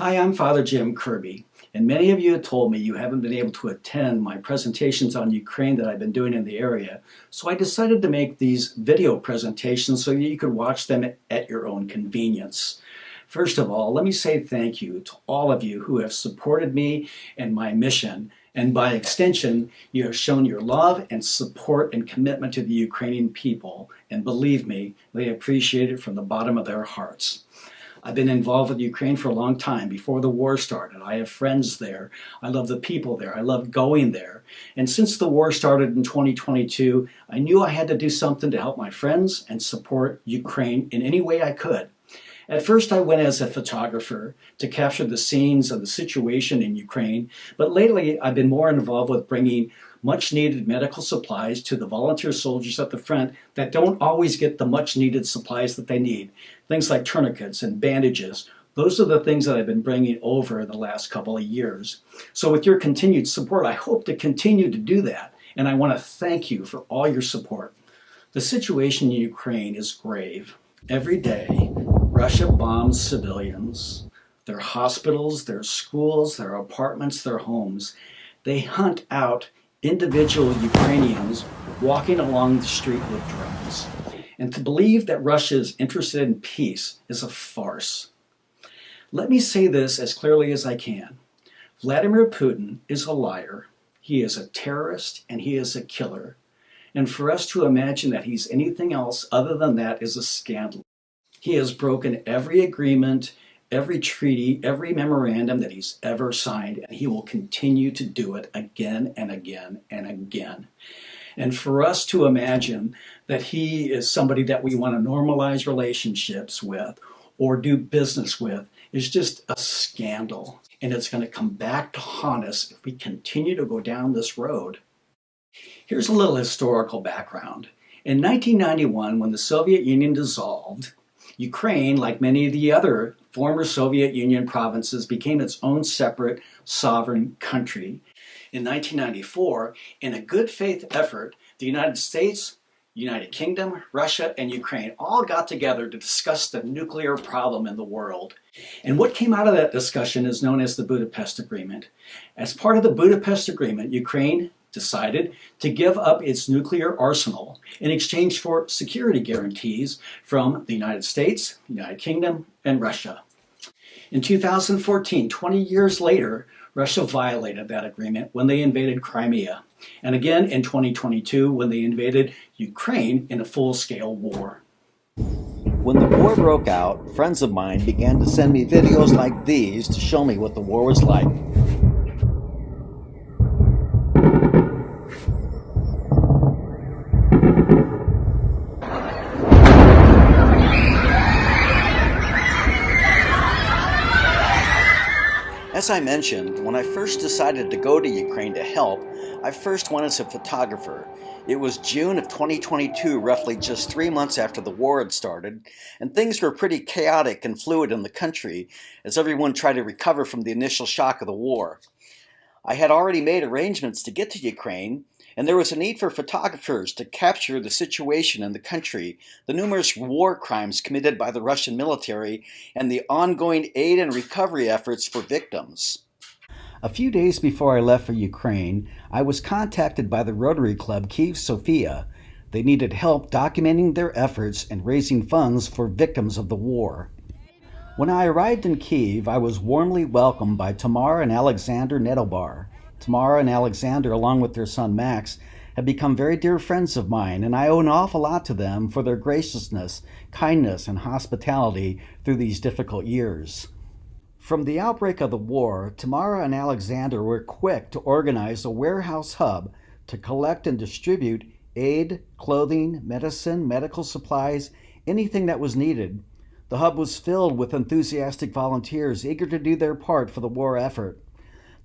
Hi, I'm Father Jim Kirby, and many of you have told me you haven't been able to attend my presentations on Ukraine that I've been doing in the area, so I decided to make these video presentations so that you could watch them at your own convenience. First of all, let me say thank you to all of you who have supported me and my mission, and by extension, you have shown your love and support and commitment to the Ukrainian people, and believe me, they appreciate it from the bottom of their hearts. I've been involved with Ukraine for a long time, before the war started. I have friends there. I love the people there. I love going there. And since the war started in 2022, I knew I had to do something to help my friends and support Ukraine in any way I could. At first, I went as a photographer to capture the scenes of the situation in Ukraine, but lately I've been more involved with bringing much needed medical supplies to the volunteer soldiers at the front that don't always get the much needed supplies that they need. Things like tourniquets and bandages. Those are the things that I've been bringing over the last couple of years. So with your continued support, I hope to continue to do that. And I want to thank you for all your support. The situation in Ukraine is grave. Every day, Russia bombs civilians, their hospitals, their schools, their apartments, their homes. They hunt out individual Ukrainians walking along the street with drones. And to believe that Russia is interested in peace is a farce. Let me say this as clearly as I can. Vladimir Putin is a liar. He is a terrorist and he is a killer. And for us to imagine that he's anything else other than that is a scandal. He has broken every agreement, every treaty, every memorandum that he's ever signed, and he will continue to do it again and again and again. And for us to imagine that he is somebody that we want to normalize relationships with or do business with is just a scandal. And it's going to come back to haunt us if we continue to go down this road. Here's a little historical background. In 1991, when the Soviet Union dissolved, Ukraine, like many of the other former Soviet Union provinces, became its own separate sovereign country. In 1994, in a good faith effort, the United States, United Kingdom, Russia, and Ukraine all got together to discuss the nuclear problem in the world. And what came out of that discussion is known as the Budapest Agreement. As part of the Budapest Agreement, Ukraine decided to give up its nuclear arsenal in exchange for security guarantees from the United States, United Kingdom, and Russia. In 2014, 20 years later, Russia violated that agreement when they invaded Crimea, and again in 2022 when they invaded Ukraine in a full-scale war. When the war broke out, friends of mine began to send me videos like these to show me what the war was like. As I mentioned, when I first decided to go to Ukraine to help, I first went as a photographer. It was June of 2022, roughly just 3 months after the war had started, and things were pretty chaotic and fluid in the country as everyone tried to recover from the initial shock of the war. I had already made arrangements to get to Ukraine, and there was a need for photographers to capture the situation in the country, the numerous war crimes committed by the Russian military, and the ongoing aid and recovery efforts for victims. A few days before I left for Ukraine, I was contacted by the Rotary Club Kiev Sofia. They needed help documenting their efforts and raising funds for victims of the war. When I arrived in Kiev, I was warmly welcomed by Tamara and Alexander Nedobar. Tamara and Alexander, along with their son Max, have become very dear friends of mine, and I owe an awful lot to them for their graciousness, kindness, and hospitality through these difficult years. From the outbreak of the war, Tamara and Alexander were quick to organize a warehouse hub to collect and distribute aid, clothing, medicine, medical supplies, anything that was needed. The hub was filled with enthusiastic volunteers eager to do their part for the war effort.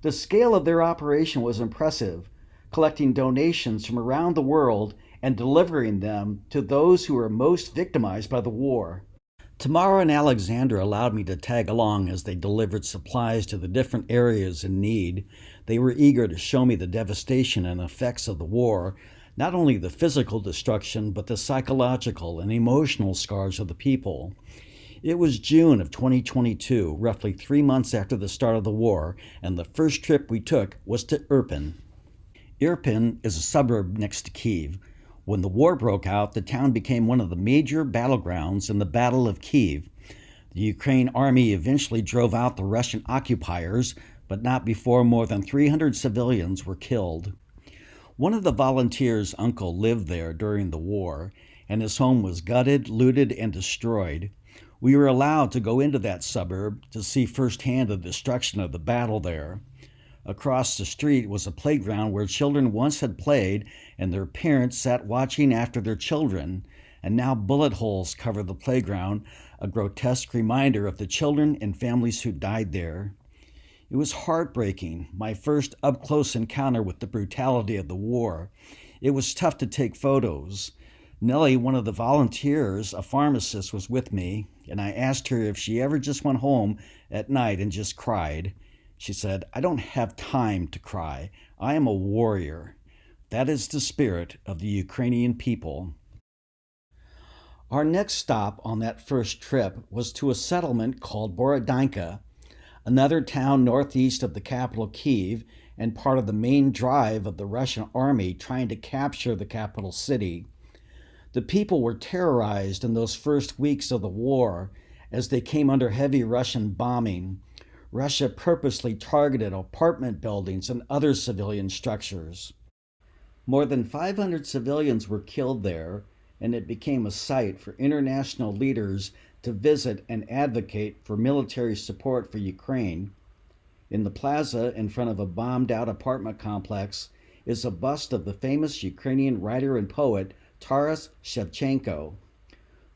The scale of their operation was impressive, collecting donations from around the world and delivering them to those who were most victimized by the war. Tamara and Alexander allowed me to tag along as they delivered supplies to the different areas in need. They were eager to show me the devastation and effects of the war, not only the physical destruction, but the psychological and emotional scars of the people. It was June of 2022, roughly 3 months after the start of the war, and the first trip we took was to Irpin. Irpin is a suburb next to Kyiv. When the war broke out, the town became one of the major battlegrounds in the Battle of Kyiv. The Ukraine army eventually drove out the Russian occupiers, but not before more than 300 civilians were killed. One of the volunteers' uncle lived there during the war, and his home was gutted, looted, and destroyed. We were allowed to go into that suburb to see firsthand the destruction of the battle there. Across the street was a playground where children once had played, and their parents sat watching after their children, and now bullet holes cover the playground, a grotesque reminder of the children and families who died there. It was heartbreaking, my first up-close encounter with the brutality of the war. It was tough to take photos. Nellie, one of the volunteers, a pharmacist, was with me, and I asked her if she ever just went home at night and just cried. She said, "I don't have time to cry. I am a warrior." That is the spirit of the Ukrainian people. Our next stop on that first trip was to a settlement called Borodynka, another town northeast of the capital Kyiv and part of the main drive of the Russian army trying to capture the capital city. The people were terrorized in those first weeks of the war as they came under heavy Russian bombing. Russia purposely targeted apartment buildings and other civilian structures. More than 500 civilians were killed there, and it became a site for international leaders to visit and advocate for military support for Ukraine. In the plaza in front of a bombed-out apartment complex is a bust of the famous Ukrainian writer and poet Taras Shevchenko.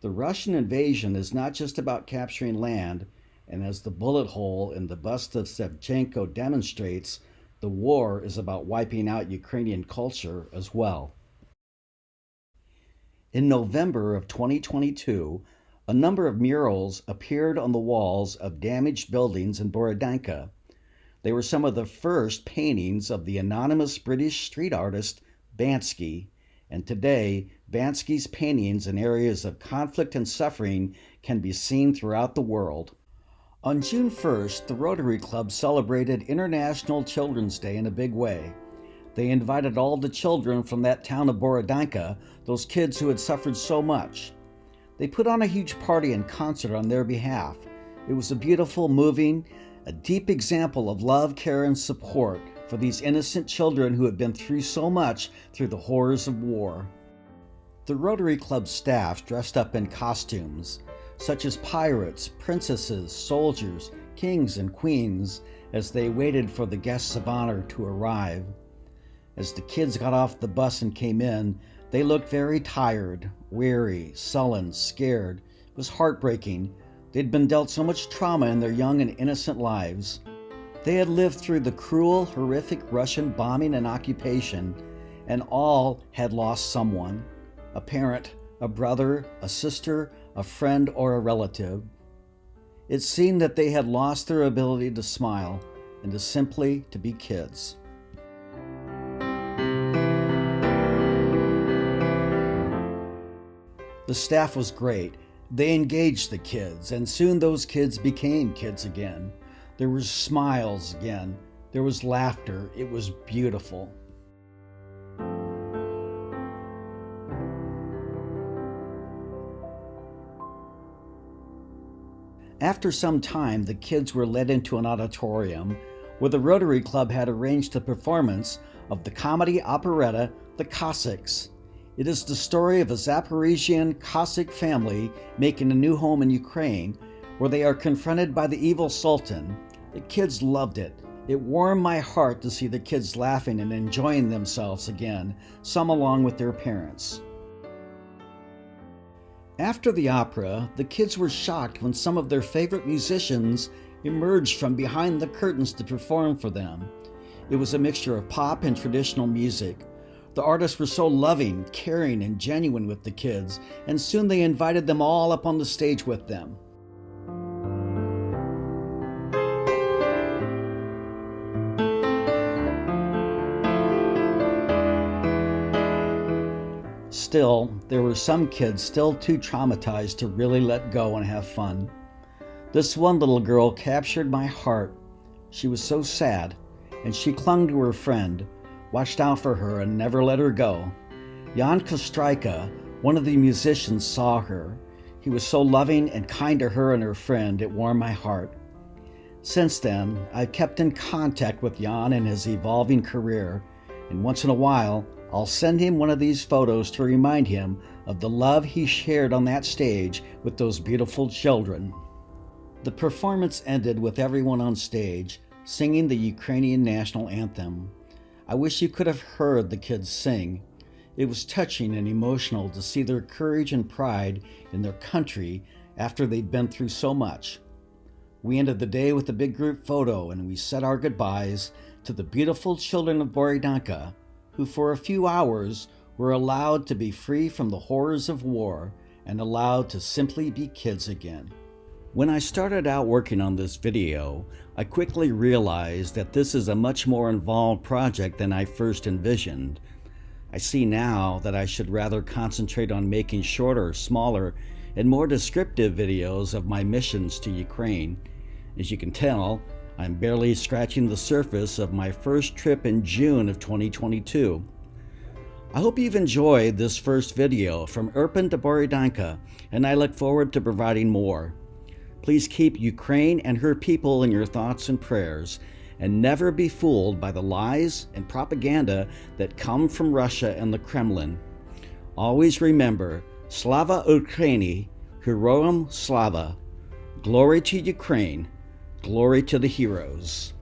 The Russian invasion is not just about capturing land, and as the bullet hole in the bust of Shevchenko demonstrates, the war is about wiping out Ukrainian culture as well. In November of 2022, a number of murals appeared on the walls of damaged buildings in Borodynka. They were some of the first paintings of the anonymous British street artist Banksy, and today, Bansky's paintings in areas of conflict and suffering can be seen throughout the world. On June 1st, the Rotary Club celebrated International Children's Day in a big way. They invited all the children from that town of Borodynka, those kids who had suffered so much. They put on a huge party and concert on their behalf. It was a beautiful, moving, a deep example of love, care, and support for these innocent children who had been through so much through the horrors of war. The Rotary Club staff dressed up in costumes, such as pirates, princesses, soldiers, kings, and queens, as they waited for the guests of honor to arrive. As the kids got off the bus and came in, they looked very tired, weary, sullen, scared. It was heartbreaking. They'd been dealt so much trauma in their young and innocent lives. They had lived through the cruel, horrific Russian bombing and occupation, and all had lost someone, a parent, a brother, a sister, a friend, or a relative. It seemed that they had lost their ability to smile and to simply to be kids. The staff was great. They engaged the kids, and soon those kids became kids again. There were smiles again. There was laughter. It was beautiful. After some time, the kids were led into an auditorium where the Rotary Club had arranged a performance of the comedy operetta The Cossacks. It is the story of a Zaporizhian Cossack family making a new home in Ukraine, where they are confronted by the evil Sultan. The kids loved it. It warmed my heart to see the kids laughing and enjoying themselves again, some along with their parents. After the opera, the kids were shocked when some of their favorite musicians emerged from behind the curtains to perform for them. It was a mixture of pop and traditional music. The artists were so loving, caring, and genuine with the kids, and soon they invited them all up on the stage with them. Still, there were some kids still too traumatized to really let go and have fun. This one little girl captured my heart. She was so sad, and she clung to her friend, watched out for her, and never let her go. Jan Kostrajka, one of the musicians, saw her. He was so loving and kind to her and her friend, it warmed my heart. Since then, I've kept in contact with Jan and his evolving career, and once in a while, I'll send him one of these photos to remind him of the love he shared on that stage with those beautiful children. The performance ended with everyone on stage singing the Ukrainian national anthem. I wish you could have heard the kids sing. It was touching and emotional to see their courage and pride in their country after they'd been through so much. We ended the day with a big group photo, and we said our goodbyes to the beautiful children of Borodynka, who for a few hours were allowed to be free from the horrors of war and allowed to simply be kids again. When I started out working on this video, I quickly realized that this is a much more involved project than I first envisioned. I see now that I should rather concentrate on making shorter, smaller, and more descriptive videos of my missions to Ukraine. As you can tell, I'm barely scratching the surface of my first trip in June of 2022. I hope you've enjoyed this first video from Irpin to Borodynka, and I look forward to providing more. Please keep Ukraine and her people in your thoughts and prayers, and never be fooled by the lies and propaganda that come from Russia and the Kremlin. Always remember, Slava Ukraini, Heroям Slava. Glory to Ukraine, glory to the heroes.